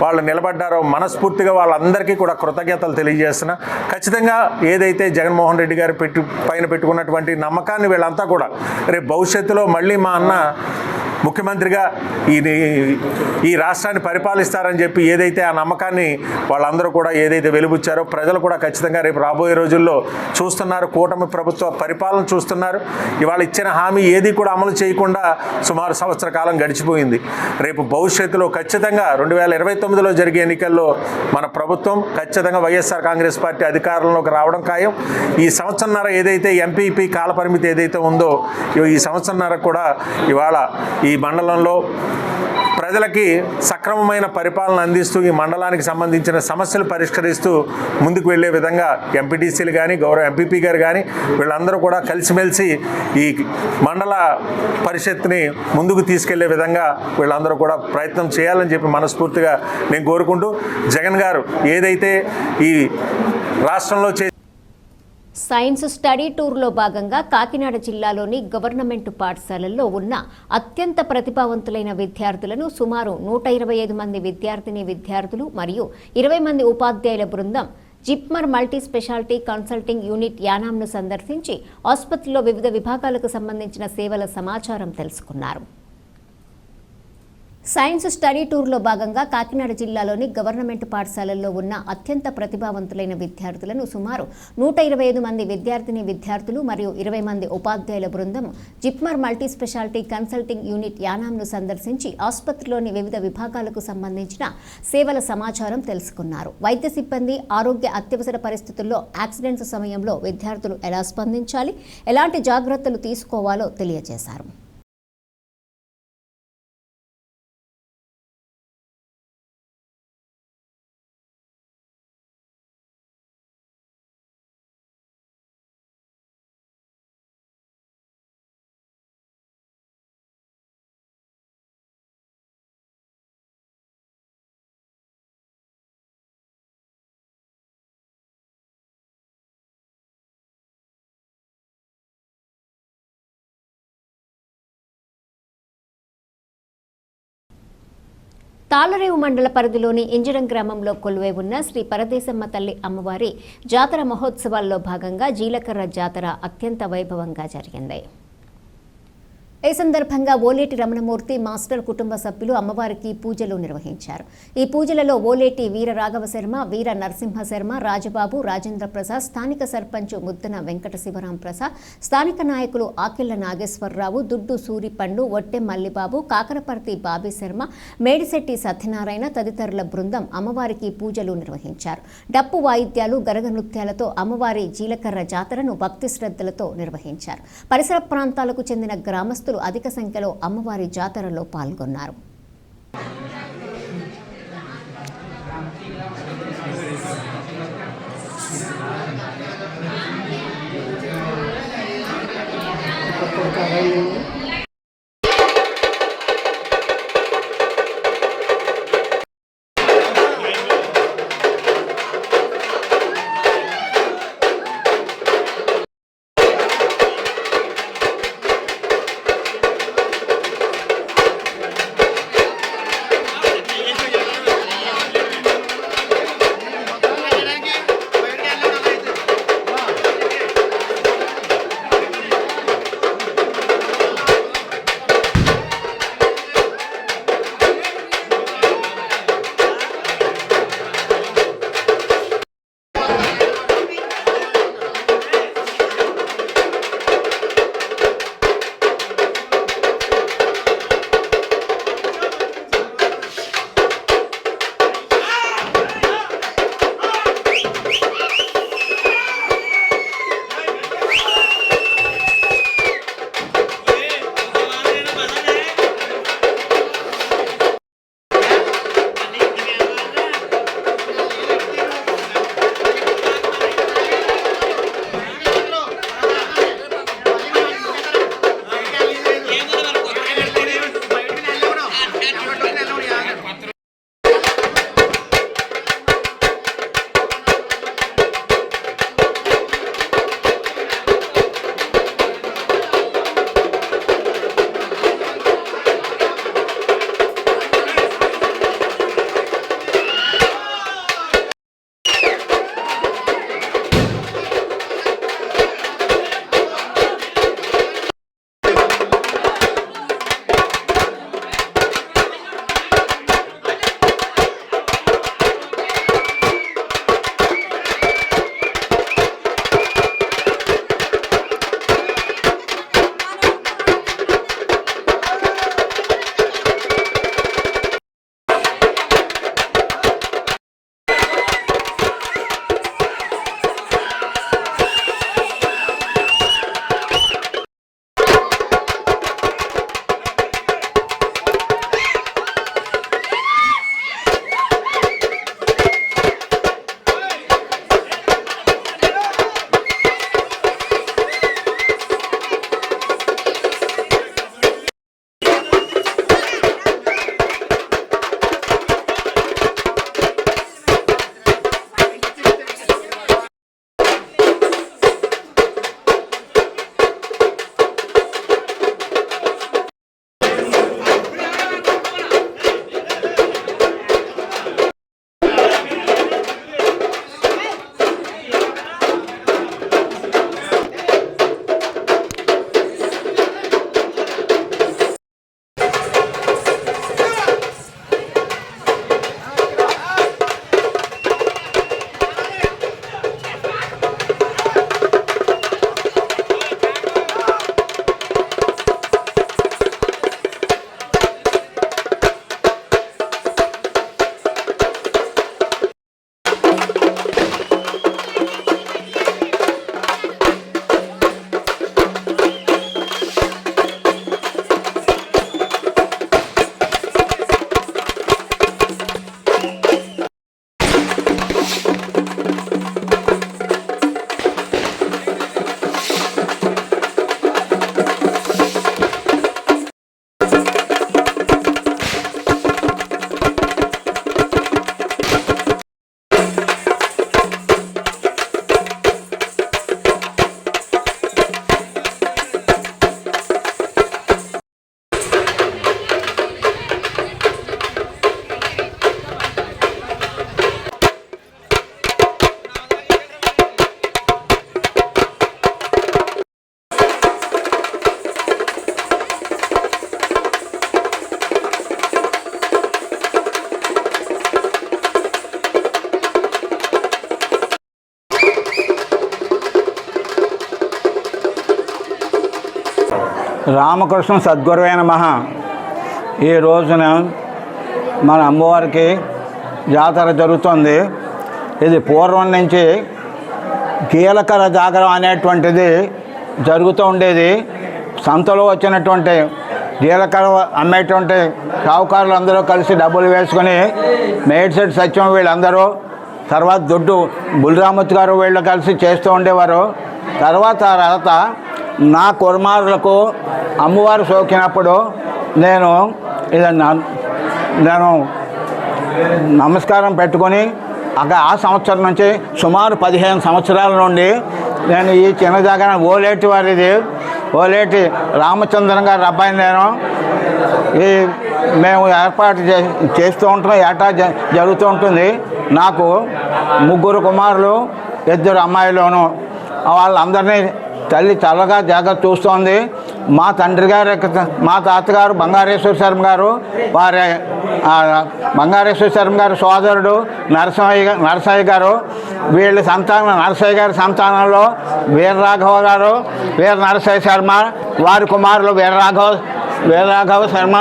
వాళ్ళు నిలబడ్డారో మనస్ఫూర్తిగా వాళ్ళందరికీ కూడా కృతజ్ఞతలు తెలియజేస్తున్నా. ఖచ్చితంగా ఏదైతే జగన్మోహన్ రెడ్డి గారు పైన పెట్టుకున్నటువంటి నమ్మకాన్ని వీళ్ళంతా కూడా రేపు భవిష్యత్తులో మళ్ళీ మా అన్న ముఖ్యమంత్రిగా ఈ రాష్ట్రాన్ని పరిపాలిస్తారని చెప్పి ఏదైతే ఆ నమ్మకాన్ని వాళ్ళందరూ కూడా ఏదైతే వెలుబుచ్చారో ప్రజలు కూడా ఖచ్చితంగా రేపు రాబోయే రోజుల్లో చూస్తున్నారు. కూటమి ప్రభుత్వ పరిపాలన చూస్తున్నారు. ఇవాళ ఇచ్చిన హామీ ఏది కూడా అమలు చేయకుండా సుమారు సంవత్సర కాలం గడిచిపోయింది. రేపు భవిష్యత్తులో ఖచ్చితంగా 2029లో జరిగే ఎన్నికల్లో మన ప్రభుత్వం ఖచ్చితంగా వైఎస్ఆర్ కాంగ్రెస్ పార్టీ అధికారంలోకి రావడం ఖాయం. ఈ సంవత్సరన్నర ఏదైతే ఎంపీపీ కాలపరిమితి ఏదైతే ఉందో ఈ సంవత్సరన్నర కూడా ఇవాళ ఈ మండలంలో ప్రజలకి సక్రమమైన పరిపాలన అందిస్తూ ఈ మండలానికి సంబంధించిన సమస్యలు పరిష్కరిస్తూ ముందుకు వెళ్ళే విధంగా ఎంపీటీసీలు కానీ గౌరవ ఎంపీపీ గారు కానీ వీళ్ళందరూ కూడా కలిసిమెలిసి ఈ మండల పరిషత్ని ముందుకు తీసుకెళ్లే విధంగా వీళ్ళందరూ కూడా ప్రయత్నం చేయాలని చెప్పి మనస్ఫూర్తిగా నేను కోరుకుంటూ జగన్ గారు ఏదైతే ఈ రాష్ట్రంలో సైన్స్ స్టడీ టూర్లో భాగంగా కాకినాడ జిల్లాలోని గవర్నమెంట్ పాఠశాలల్లో ఉన్న అత్యంత ప్రతిభావంతులైన విద్యార్థులను సుమారు 125 మంది విద్యార్థులు మరియు 20 మంది ఉపాధ్యాయుల బృందం JIPMER multi speciality consulting unit యానాంను సందర్శించి ఆసుపత్రిలో వివిధ విభాగాలకు సంబంధించిన సేవల సమాచారం తెలుసుకున్నారు. సైన్స్ స్టడీ టూర్లో భాగంగా కాకినాడ జిల్లాలోని గవర్నమెంట్ పాఠశాలల్లో ఉన్న అత్యంత ప్రతిభావంతులైన విద్యార్థులను సుమారు 125 మంది విద్యార్థులు మరియు 20 మంది ఉపాధ్యాయుల బృందం JIPMER multi speciality consulting unit యానాంను సందర్శించి ఆసుపత్రిలోని వివిధ విభాగాలకు సంబంధించిన సేవల సమాచారం తెలుసుకున్నారు. వైద్య సిబ్బంది ఆరోగ్య అత్యవసర పరిస్థితుల్లో యాక్సిడెంట్స్ సమయంలో విద్యార్థులు ఎలా స్పందించాలి, ఎలాంటి జాగ్రత్తలు తీసుకోవాలో తెలియజేశారు. తాళరేవు మండల పరిధిలోని ఇంజరం గ్రామంలో కొలువై ఉన్న శ్రీ పరదేశమ్మ తల్లి అమ్మవారి జాతర మహోత్సవాల్లో భాగంగా జీలకర్ర జాతర అత్యంత వైభవంగా జరిగింది. ఈ సందర్భంగా ఓలేటి రమణమూర్తి మాస్టర్ కుటుంబ సభ్యులు అమ్మవారికి పూజలు నిర్వహించారు. ఈ పూజలలో ఓలేటి వీర రాఘవ శర్మ, వీర నరసింహ శర్మ, రాజబాబు, రాజేంద్ర ప్రసాద్, స్థానిక సర్పంచ్ ముద్దన వెంకట శివరాం ప్రసాద్, స్థానిక నాయకులు ఆకిళ్ల నాగేశ్వరరావు, దుడ్డు సూరిపండు, ఒట్టె మల్లిబాబు, కాకరపర్తి బాబీ శర్మ, మేడిశెట్టి సత్యనారాయణ తదితరుల బృందం అమ్మవారికి పూజలు నిర్వహించారు. డప్పు వాయిద్యాలు, గరగ నృత్యాలతో అమ్మవారి జీలకర్ర జాతరను భక్తి శ్రద్ధలతో నిర్వహించారు. పరిసర ప్రాంతాలకు చెందిన గ్రామస్తులు అధిక సంఖ్యలో అమ్మవారి జాతరలో పాల్గొన్నారు. రామకృష్ణ సద్గురువే నమః. ఈ రోజున మన అమ్మవారికి జాతర జరుగుతుంది. ఇది పూర్వం నుంచి కీలకర జాగరం అనేటువంటిది జరుగుతూ ఉండేది. సంతలో వచ్చినటువంటి జీలకర్ర అమ్మేటువంటి షావుకారులు అందరూ కలిసి డబ్బులు వేసుకొని మేడ్సెట్ సత్యం వీళ్ళందరూ, తర్వాత దొడ్డు బుల్రామత్ గారు వీళ్ళు కలిసి చేస్తూ ఉండేవారు. తర్వాత నా కుర్మారులకు అమ్మవారు సోకినప్పుడు నేను నమస్కారం పెట్టుకొని ఆ సంవత్సరం నుంచి సుమారు 15 సంవత్సరాల నుండి నేను ఈ చిన్న జాగరణ ఓలేటి వారిది, ఓలేటి రామచంద్రన్ గారి అబ్బాయిని నేను మేము ఏర్పాటు చేస్తూ ఉంటాం. ఏటా జరుగుతూ ఉంటుంది. నాకు 3 కుమారులు 2 అమ్మాయిలోను. వాళ్ళందరినీ తల్లి చల్లగా జాగ్రత్త చూస్తోంది. మా తండ్రి గారు, మా తాతగారు బంగారేశ్వర శర్మ గారు, వారి బంగారేశ్వర శర్మ గారు సోదరుడు నరసయ్య గారు, వీళ్ళ సంతానం నరసయ్య గారి సంతానంలో వీరరాఘవ గారు, వీర నరసయ్య శర్మ, వారి కుమారులు వీరరాఘవ శర్మ,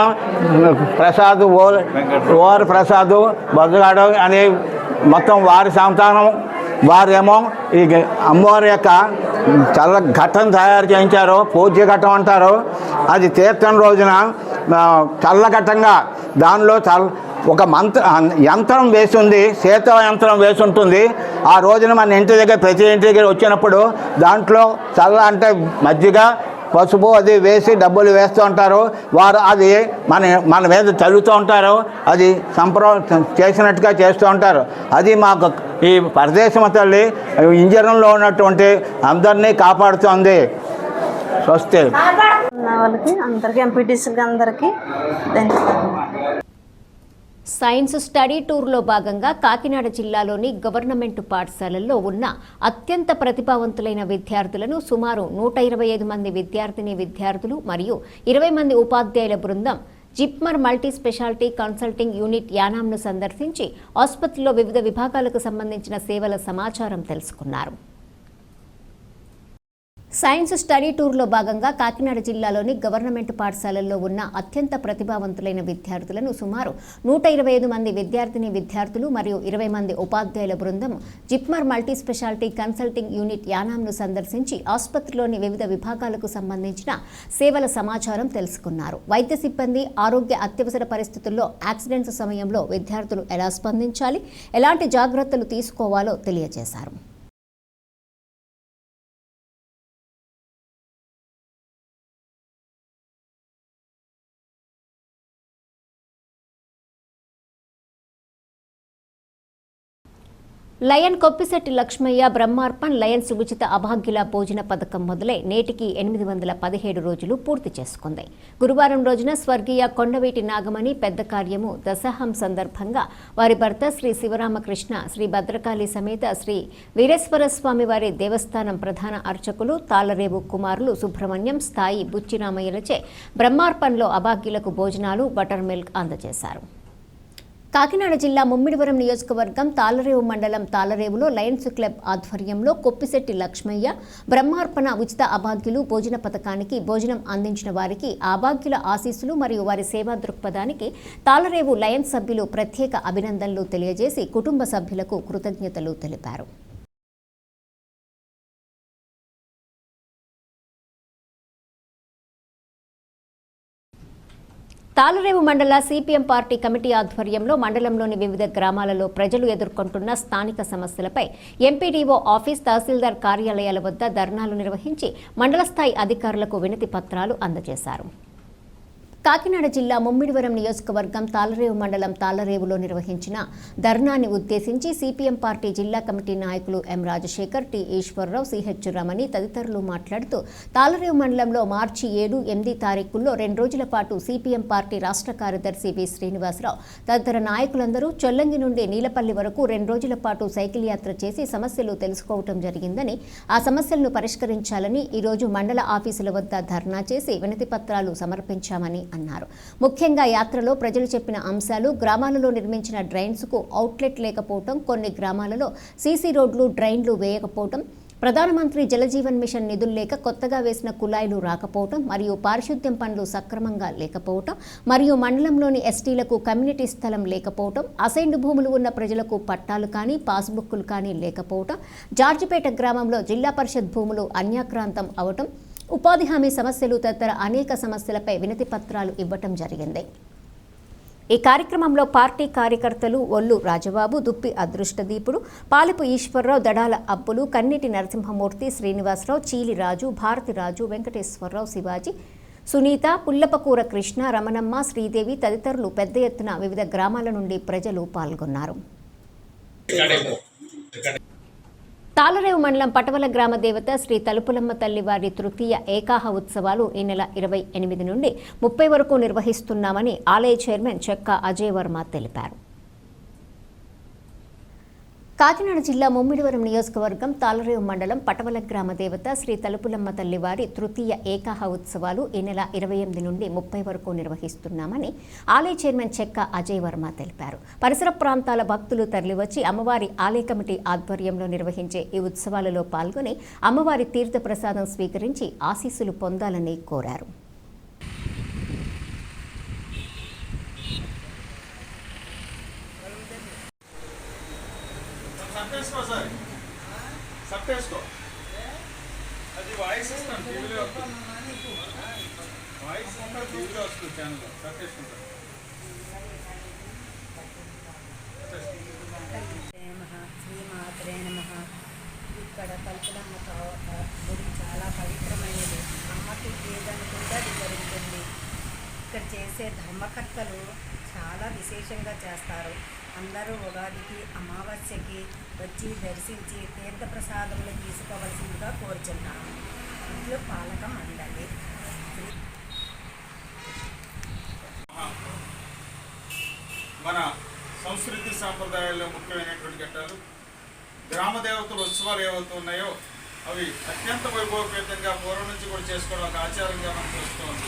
ప్రసాద్ ఓర్ ప్రసాద్ బొజ్జగాడు అని మొత్తం వారి సంతానం. వారేమో ఈ అమ్మవారి యొక్క చల్ల ఘట్టం తయారు చేయించారు. పూజ్య ఘట్టం అంటారు. అది తీర్థం రోజున చల్లఘట్టంగా దానిలో ఒక యంత్రం వేసింది, శీత యంత్రం వేసి ఉంటుంది. ఆ రోజున మన ఇంటి దగ్గర ప్రతి ఇంటి దగ్గర వచ్చినప్పుడు దాంట్లో చల్ల అంటే మజ్జిగ పసుపు అది వేసి డబ్బులు వేస్తూ ఉంటారు. వారు అది మన మీద చల్లుతూ ఉంటారు. అది చేసినట్టుగా చేస్తూ ఉంటారు. అది మాకు ఈ పరదేశం తల్లి ఇంజనంలో ఉన్నటువంటి అందరినీ కాపాడుతుంది. స్వస్తి. వాళ్ళకి అందరికీ ఎంపీటీసీకి అందరికీ ధన్యవాదాలు. సైన్స్ స్టడీ టూర్లో భాగంగా కాకినాడ జిల్లాలోని గవర్నమెంట్ పాఠశాలల్లో ఉన్న అత్యంత ప్రతిభావంతులైన విద్యార్థులను సుమారు 125 మంది విద్యార్థులు మరియు 20 మంది ఉపాధ్యాయుల బృందం JIPMER multi speciality consulting unit యానాంను సందర్శించి ఆసుపత్రిలో వివిధ విభాగాలకు సంబంధించిన సేవల సమాచారం తెలుసుకున్నారు. సైన్స్ స్టడీ టూర్లో భాగంగా కాకినాడ జిల్లాలోని గవర్నమెంట్ పాఠశాలల్లో ఉన్న అత్యంత ప్రతిభావంతులైన విద్యార్థులను సుమారు 125 మంది విద్యార్థులు మరియు 20 మంది ఉపాధ్యాయుల బృందం JIPMER multi speciality consulting unit యానాంను సందర్శించి ఆసుపత్రిలోని వివిధ విభాగాలకు సంబంధించిన సేవల సమాచారం తెలుసుకున్నారు. వైద్య సిబ్బంది ఆరోగ్య అత్యవసర పరిస్థితుల్లో యాక్సిడెంట్స్ సమయంలో విద్యార్థులు ఎలా స్పందించాలి, ఎలాంటి జాగ్రత్తలు తీసుకోవాలో తెలియజేశారు. లయన్ కొప్పిశెట్టి లక్ష్మయ్య బ్రహ్మార్పణ్ లయన్స్ ఉచిత అభాగ్యుల భోజన పథకం మొదలై నేటికి 817 రోజులు పూర్తి చేసుకుంది. గురువారం రోజున స్వర్గీయ కొండవీటి నాగమణి పెద్ద కార్యము దశహం సందర్భంగా వారి భర్త శ్రీ శివరామకృష్ణ, శ్రీ భద్రకాళి సమేత శ్రీ వీరేశ్వర స్వామి వారి దేవస్థానం ప్రధాన అర్చకులు తాళరేవు కుమారులు సుబ్రహ్మణ్యం, స్థాయి బుచ్చిరామయ్యలచే బ్రహ్మార్పణ్లో అభాగ్యులకు భోజనాలు, బటర్ మిల్క్ అందజేశారు. కాకినాడ జిల్లా ముమ్మిడివరం నియోజకవర్గం తాళరేవు మండలం తాళరేవులో లయన్స్ క్లబ్ ఆధ్వర్యంలో కొప్పిశెట్టి లక్ష్మయ్య బ్రహ్మార్పణ ఉచిత అభాగ్యులు భోజన పథకానికి భోజనం అందించిన వారికి అభాగ్యుల ఆశీస్సులు మరియు వారి సేవా దృక్పథానికి తాళరేవు లయన్స్ సభ్యులు ప్రత్యేక అభినందనలు తెలియజేసి కుటుంబ సభ్యులకు కృతజ్ఞతలు తెలిపారు. తాళరేవు మండల సిపిఎం పార్టీ కమిటీ ఆధ్వర్యంలో మండలంలోని వివిధ గ్రామాలలో ప్రజలు ఎదుర్కొంటున్న స్థానిక సమస్యలపై ఎంపీడీఓ ఆఫీస్, తహసీల్దార్ కార్యాలయాల వద్ద ధర్నాలు నిర్వహించి మండల స్థాయి అధికారులకు వినతి పత్రాలు అందజేశారు. కాకినాడ జిల్లా ముమ్మిడివరం నియోజకవర్గం తాళరేవు మండలం తాళరేవులో నిర్వహించిన ధర్నాని ఉద్దేశించి సిపిఎం పార్టీ జిల్లా కమిటీ నాయకులు ఎం రాజశేఖర్, టి ఈశ్వరరావు, సిహెచ్ రమణి తదితరులు మాట్లాడుతూ తాళరేవు మండలంలో మార్చి 7, 8 తారీఖుల్లో 2 రోజుల పాటు సిపిఎం పార్టీ రాష్ట్ర కార్యదర్శి వి శ్రీనివాసరావు తదితర నాయకులందరూ చొల్లంగి నుండి నీలపల్లి వరకు 2 రోజుల పాటు సైకిల్ యాత్ర చేసి సమస్యలు తెలుసుకోవటం జరిగిందని, ఆ సమస్యలను పరిష్కరించాలని ఈరోజు మండల ఆఫీసుల వద్ద ధర్నా చేసి వినతి పత్రాలు సమర్పించామని అన్నారు. ముఖ్యంగా యాత్రలో ప్రజలు చెప్పిన అంశాలు గ్రామాలలో నిర్మించిన డ్రైన్స్ కు అవుట్లెట్ లేకపోవడం, కొన్ని గ్రామాలలో సీసీ రోడ్లు, డ్రైన్లు వేయకపోవడం, ప్రధానమంత్రి జలజీవన్ మిషన్ నిధులు లేక కొత్తగా వేసిన కుళాయిలు రాకపోవటం మరియు పారిశుద్ధ్యం పనులు సక్రమంగా లేకపోవటం మరియు మండలంలోని ఎస్టీలకు కమ్యూనిటీ స్థలం లేకపోవటం, అసైన్డ్ భూములు ఉన్న ప్రజలకు పట్టాలు కానీ పాస్బుక్లు కానీ లేకపోవటం, జార్జిపేట గ్రామంలో జిల్లా పరిషత్ భూములు అన్యాక్రాంతం అవటం, ఉపాధి హామీ సమస్యలు తదితర అనేక సమస్యలపై వినతి పత్రాలు ఇవ్వటం జరిగింది. ఈ కార్యక్రమంలో పార్టీ కార్యకర్తలు ఒల్లు రాజబాబు, దుప్పి అదృష్టదీపుడు, పాలపు ఈశ్వరరావు, దడాల అప్పులు, కన్నీటి నరసింహమూర్తి, శ్రీనివాసరావు, చీలి రాజు, భారతిరాజు, వెంకటేశ్వరరావు, శివాజీ, సునీత, పుల్లపకూర కృష్ణ, రమణమ్మ, శ్రీదేవి తదితరులు పెద్ద ఎత్తున వివిధ గ్రామాల నుండి ప్రజలు పాల్గొన్నారు. తాళరేవు మండలం పటవల గ్రామ దేవత శ్రీ తలుపులమ్మ తల్లి వారి తృతీయ ఏకాహ ఉత్సవాలు ఈ నెల 28 నుండి 30 వరకు నిర్వహిస్తున్నామని ఆలయ చైర్మన్ చెక్క అజయ్ వర్మ తెలిపారు. కాకినాడ జిల్లా ముమ్మిడివరం నియోజకవర్గం తాళరేవు మండలం పటవల గ్రామ దేవత శ్రీ తలుపులమ్మ తల్లి వారి తృతీయ ఏకాహ ఉత్సవాలు ఈ నెల 28 నుండి 30 వరకు నిర్వహిస్తున్నామని ఆలయ చైర్మన్ చెక్క అజయ్ వర్మ తెలిపారు. పరిసర ప్రాంతాల భక్తులు తరలివచ్చి అమ్మవారి ఆలయ కమిటీ ఆధ్వర్యంలో నిర్వహించే ఈ ఉత్సవాలలో పాల్గొని అమ్మవారి తీర్థ ప్రసాదం స్వీకరించి ఆశీస్సులు పొందాలని కోరారు. శ్రీమాత్రే నమః. ఇక్కడ తలుపులమ్మ గుడి చాలా పవిత్రమైనది. అమ్మకి ఏదనుకుంటే అది జరుగుతుంది. ఇక్కడ చేసే ధర్మకర్తలు చాలా విశేషంగా చేస్తారు. అందరూ ఉగాదికి అమావాస్యకి వచ్చి దర్శించి తీర్థప్రసాదములు తీసుకోవలసిందిగా కోరుచున్నాము. ఇంట్లో పాలక మండలి. మన సంస్కృతి సాంప్రదాయాల్లో ముఖ్యమైనటువంటి ఘట్టాలు గ్రామ దేవతల ఉత్సవాలు ఏవైతే ఉన్నాయో అవి అత్యంత వైభవపేతంగా పూర్వం నుంచి కూడా చేసుకోవడం ఒక ఆచారంగా మనం చూస్తోంది.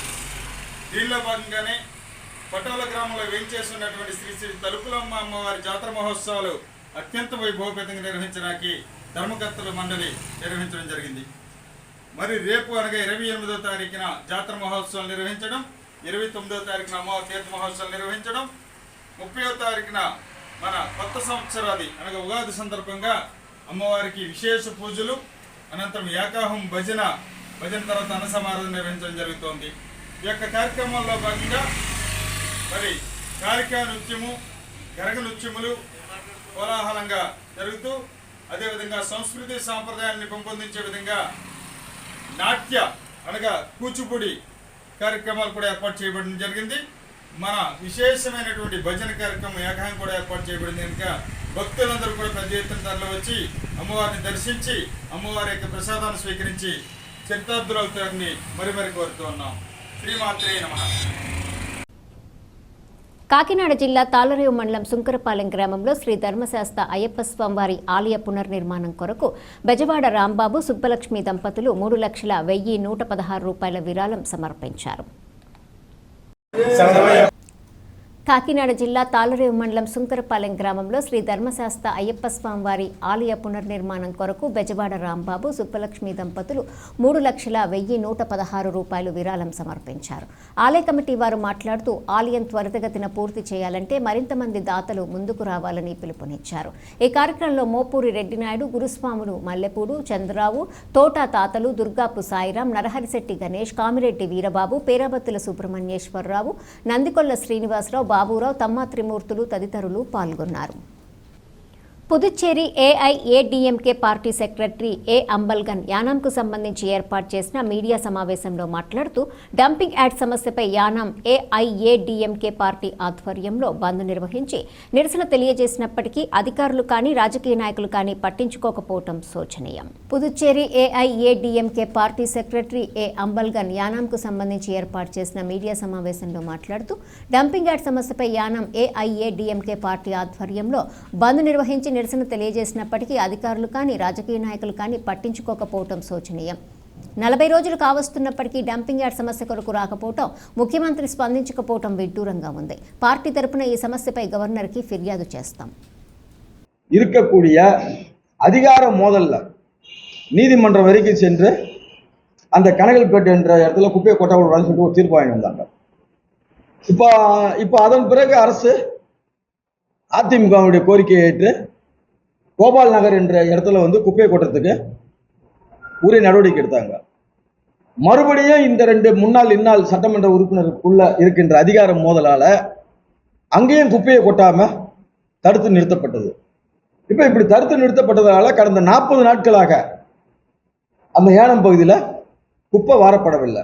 దీనిలో భాగంగానే పటోల గ్రామంలో వేంచేస్తున్నటువంటి శ్రీ శ్రీ తలుపులమ్మ అమ్మవారి జాతర మహోత్సవాలు అత్యంత వైభవపేతంగా నిర్వహించడానికి ధర్మకర్తల మండలి నిర్వహించడం జరిగింది. మరి రేపు అనగా 28వ తారీఖున జాతర మహోత్సవాలు నిర్వహించడం, 29వ తారీఖున అమ్మవారి తీర్థ మహోత్సవాలు నిర్వహించడం, 30వ తారీఖున మన కొత్త సంవత్సరాది అనగా ఉగాది సందర్భంగా అమ్మవారికి విశేష పూజలు, అనంతరం ఏకాహం భజన తర్వాత అన్న సమారాధన నిర్వహించడం జరుగుతోంది. ఈ యొక్క కార్యక్రమాల్లో భాగంగా మరి కాళికా నృత్యము, గరగ నృత్యములు కోలాహలంగా జరుగుతూ అదేవిధంగా సంస్కృతి సాంప్రదాయాన్ని పెంపొందించే విధంగా నాట్య అనగా కూచిపూడి కార్యక్రమాలు కూడా ఏర్పాటు చేయబడడం జరిగింది. మన విశేషమైనటువంటి భజన కార్యక్రమం ఏకాహం కూడా ఏర్పాటు చేయబడింది కనుక భక్తులందరూ కూడా పెద్ద ఎత్తున తరలి వచ్చి అమ్మవారిని దర్శించి అమ్మవారి యొక్క ప్రసాదాన్ని స్వీకరించి చరితార్థులవుతారని మరి కోరుతూ ఉన్నాం. శ్రీమాత్రే నమః. కాకినాడ జిల్లా తాళరేవు మండలం సుంకరపాలెం గ్రామంలో శ్రీ ధర్మశాస్త్ర అయ్యప్ప స్వామివారి ఆలయ పునర్నిర్మాణం కొరకు బెజవాడ రాంబాబు, సుబ్బలక్ష్మి దంపతులు 3,01,116 రూపాయల విరాళం సమర్పించారు. కాకినాడ జిల్లా తాళరేవు మండలం సుంకరపాలెం గ్రామంలో శ్రీ ధర్మశాస్త్ర అయ్యప్ప స్వామివారి ఆలయ పునర్నిర్మాణం కొరకు బెజవాడ రాంబాబు, సుబ్బలక్ష్మి దంపతులు 3,01,116 రూపాయలు విరాళం సమర్పించారు. ఆలయ కమిటీ వారు మాట్లాడుతూ ఆలయం త్వరితగతిన పూర్తి చేయాలంటే మరింత మంది దాతలు ముందుకు రావాలని పిలుపునిచ్చారు. ఈ కార్యక్రమంలో మోపూరి రెడ్డినాయుడు, గురుస్వాములు మల్లెపూడు, చంద్రరావు, తోటా తాతలు, దుర్గాపు సాయిరాం, నరహరిశెట్టి గణేష్, కామిరెడ్డి వీరబాబు, పేరాబత్తుల సుబ్రహ్మణ్యేశ్వరరావు, నందికొల్ల శ్రీనివాసరావు, బాబురావు, తమ్మా త్రిమూర్తులు తదితరులు పాల్గొన్నారు. పుదుచ్చేరి ఏఐఏడీఎంకే పార్టీ సెక్రటరీ ఏ అంబల్గన్ యానాంకు సంబంధించి ఏర్పాటు చేసిన మీడియా సమావేశంలో మాట్లాడుతూ డంపింగ్ యార్డ్ సమస్యపై యానాం ఏఐఏడీఎంకే పార్టీ ఆధ్వర్యంలో బంద్ నిర్వహించి నిరసన తెలియజేసినప్పటికీ అధికారులు కానీ రాజకీయ నాయకులు కానీ పట్టించుకోకపోవడం శోచనీయం. పుదుచ్చేరి ఏఐఏడీఎంకే పార్టీ సెక్రటరీ ఏ అంబల్గన్ యానాంకు సంబంధించి ఏర్పాటు చేసిన మీడియా సమావేశంలో మాట్లాడుతూ డంపింగ్ యార్డ్ సమస్యపై యానాం ఏఐఏడీఎంకే పార్టీ ఆధ్వర్యంలో బంద్ నిర్వహించి నిరసన తెలియజేసినప్పటికీ అధికారులు కానీ రాజకీయ నాయకులు కానీ పట్టించుకోకపోవడం శోచనీయం. 40 రోజులు కావస్తున్నప్పటికీ డంపింగ్ యార్డ్ సమస్య కొరకు రాకపోవడం, ముఖ్యమంత్రి స్పందించకపోవడం విడ్డూరంగా ఉంది. పార్టీ తరపున ఈ సమస్యపై గవర్నర్కి ఫిర్యాదు చేస్తాం. இருக்கக்கூடிய அதிகார மோதல்ல நீதிமன்றம் வரைக்கும் சென்று அந்த கனகல்பேட்டு என்ற இடத்துல குப்பையை கொட்டக்கூடாதுன்னு சொல்லிட்டு ஒரு தீர்ப்பு வாங்கி வந்தாங்க. இப்போ அதன் பிறகு அரசு அதிமுகவுடைய கோரிக்கையை ஏற்று கோபால் நகர் என்ற இடத்துல வந்து குப்பையை கொட்டுறதுக்கு உரிய நடவடிக்கை எடுத்தாங்க. மறுபடியும் இந்த 2 முன்னாள் இந்நாள் சட்டமன்ற உறுப்பினருக்குள்ள இருக்கின்ற அதிகார மோதலால அங்கேயும் குப்பையை கொட்டாம தடுத்து நிறுத்தப்பட்டது. இப்ப இப்படி தடுத்து நிறுத்தப்பட்டதால கடந்த 40 நாட்களாக அந்த ஏனம் பகுதியில் குப்பை வாரப்படவில்லை.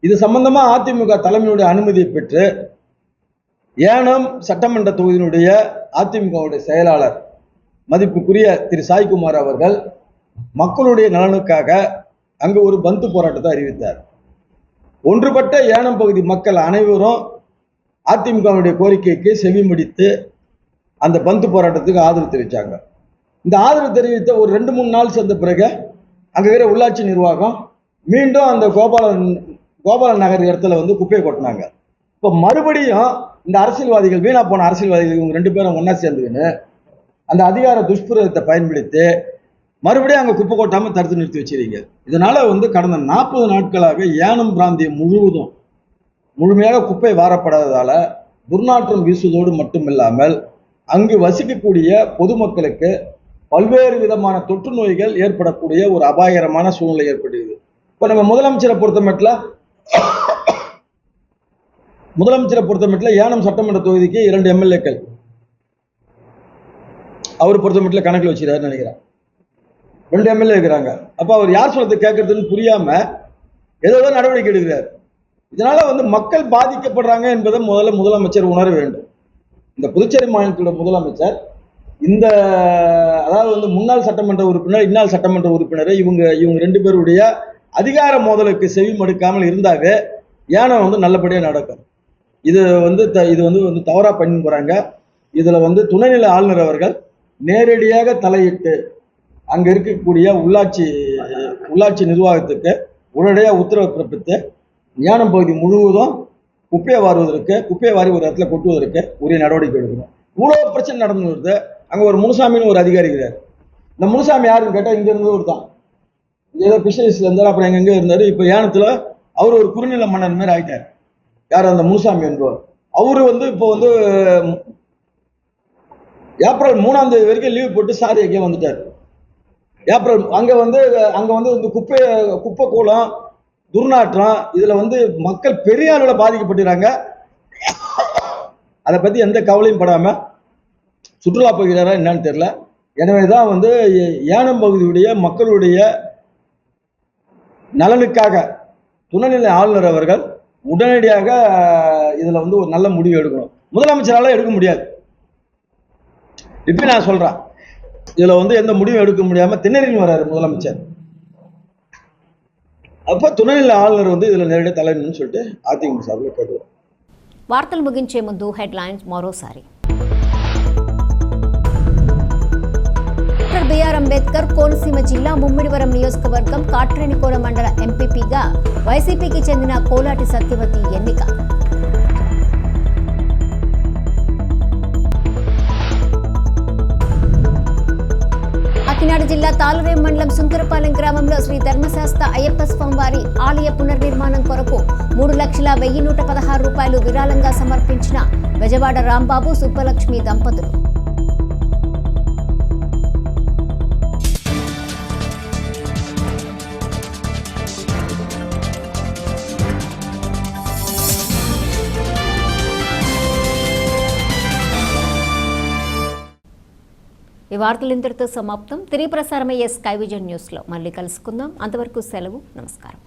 இது சம்பந்தமா அதிமுக தலைமையுடைய அனுமதியை பெற்று ஏனம் சட்டமன்ற தொகுதியினுடைய அதிமுகவுடைய செயலாளர் மதிப்புக்குரிய திரு சாய்குமார் அவர்கள் மக்களுடைய நலனுக்காக அங்கு ஒரு பந்து போராட்டத்தை அறிவித்தார். ஒன்றுபட்ட ஏனம் பகுதி மக்கள் அனைவரும் அதிமுகவுடைய கோரிக்கைக்கு செவிமடித்து அந்த பந்து போராட்டத்துக்கு ஆதரவு தெரிவித்தாங்க. இந்த ஆதரவு தெரிவித்த ஒரு 2-3 நாள் சேர்ந்த பிறகு அங்கே இருக்கிற உள்ளாட்சி நிர்வாகம் மீண்டும் அந்த கோபாலன் நகர் இடத்துல வந்து குப்பையை கொட்டினாங்க. இப்போ மறுபடியும் இந்த அரசியல்வாதிகள், வீணா போன அரசியல்வாதிகள், இவங்க 2 பேரும் ஒன்றா சேர்ந்துக்கின்னு அந்த அதிகார துஷ்பிரயோகத்தை பயன்படுத்தி மறுபடியும் அங்கே குப்பை கொட்டாமல் தடுத்து நிறுத்தி வச்சிருக்கீங்க. இதனால வந்து கடந்த 40 நாட்களாக ஏனம் பிராந்தியம் முழுவதும் முழுமையாக குப்பை வாரப்படாததால துர்நாற்றம் வீசுவதோடு மட்டுமில்லாமல் அங்கு வசிக்கக்கூடிய பொதுமக்களுக்கு பல்வேறு விதமான தொற்று நோய்கள் ஏற்படக்கூடிய ஒரு அபாயகரமான சூழ்நிலை ஏற்படுகிறது. இப்போ நம்ம முதலமைச்சரை பொறுத்தமட்டில் ஏனம் சட்டமன்ற தொகுதிக்கு 2 எம்எல்ஏக்கள் அவர் பொறுத்தமட்டில் கணக்கில் வச்சுக்கிறாருன்னு நினைக்கிறேன். 2 எம்எல்ஏ இருக்கிறாங்க. அப்போ அவர் யார் சொல்லத்தை கேட்கறதுன்னு புரியாம ஏதோ நடவடிக்கை எடுக்கிறார். இதனால வந்து மக்கள் பாதிக்கப்படுறாங்க என்பதை முதலமைச்சர் உணர வேண்டும். இந்த புதுச்சேரி மாநிலத்தோட முதலமைச்சர் அதாவது வந்து முன்னாள் சட்டமன்ற உறுப்பினர், இந்நாள் சட்டமன்ற உறுப்பினர் இவங்க 2 பேருடைய அதிகார மோதலுக்கு செவி மடுக்காமல் இருந்தாவே ஏனம் வந்து நல்லபடியாக நடக்கும். இது வந்து தவறா பண்ணி போறாங்க. இதுல வந்து துணைநிலை ஆளுநர் அவர்கள் நேரடியாக தலையிட்டு அங்க இருக்கக்கூடிய உள்ளாட்சி நிர்வாகத்துக்கு உடனடியாக உத்தரவு பிறப்பித்து ஏனம் பகுதி முழுவதும் குப்பையை வாரி ஒரு இடத்துல கொட்டுவதற்கு உரிய நடவடிக்கை எடுக்கணும். இவ்வளவு பிரச்சனை நடந்து வருது. அங்க ஒரு முனுசாமின்னு ஒரு அதிகாரி இருக்கிறார். இந்த முனுசாமி யாருன்னு கேட்டா இங்க இருந்து ஒரு தான் ஏதோ பிஷரிஸ்ல இருந்தாரு, அப்புறம் எங்க இருந்தாரு. இப்ப ஏனத்துல அவர் ஒரு குறுநில மன்னன் மாதிரி ஆயிட்டார். யார் அந்த முனுசாமி என்பவர். அவரு வந்து இப்போ வந்து ஏப்ரல் 3ஆம் தேதி வரைக்கும் லீவ் போட்டு சாரி எங்கே வந்துட்டார். ஏப்ரல் அங்க வந்து இந்த குப்பை கூலம், துர்நாற்றம், இதுல வந்து மக்கள் பெரிய அளவில் பாதிக்கப்பட்டுறாங்க. அதை பத்தி எந்த கவலையும் படாம சுற்றுலா போகிறாரா என்னன்னு தெரியல. எனவேதான் வந்து ஏனம் பகுதியுடைய மக்களுடைய நலனுக்காக துணைநிலை ஆளுநர் அவர்கள் உடனடியாக இதுல வந்து ஒரு நல்ல முடிவு எடுக்கணும். முதலமைச்சரால எடுக்க முடியாது. இப்ப நான் சொல்றேன், இதுல வந்து எந்த முடிவும் எடுக்க முடியாம திணறின்னு வர்றாரு முதலமைச்சர். அப்ப துணைநிலை ஆளுநர் வந்து இதுல நேரடியாக தலையிடணும்னு சொல்லிட்டு அதிமுக சார்பில் கேட்டுக்கிறோம். వార్తలు ముగించే ముందు హెడ్లైన్స్ మరోసారి. డాక్టర్ బిఆర్ అంబేద్కర్ కోనసీమ జిల్లా ముమ్మిడివరం నియోజకవర్గం కాట్రేనికోన మండల ఎంపీపీగా వైసీపీకి చెందిన కోలాటి సత్యవతి ఎన్నిక. కాకినాడ జిల్లా తాళరేం మండలం సుంకరపాలెం గ్రామంలో శ్రీ ధర్మశాస్త్ర అయ్యప్ప స్వామివారి ఆలయ పునర్నిర్మాణం కొరకు 3,01,116 రూపాయలు విరాళంగా సమర్పించిన బెజవాడ రాంబాబు సుబ్బలక్ష్మి దంపతులు. ఈ వార్తలు ఇంతటితో సమాప్తం. తిరిగి ప్రసారమయ్యే స్కై విజన్ న్యూస్లో మళ్ళీ కలుసుకుందాం. అంతవరకు సెలవు. నమస్కారం.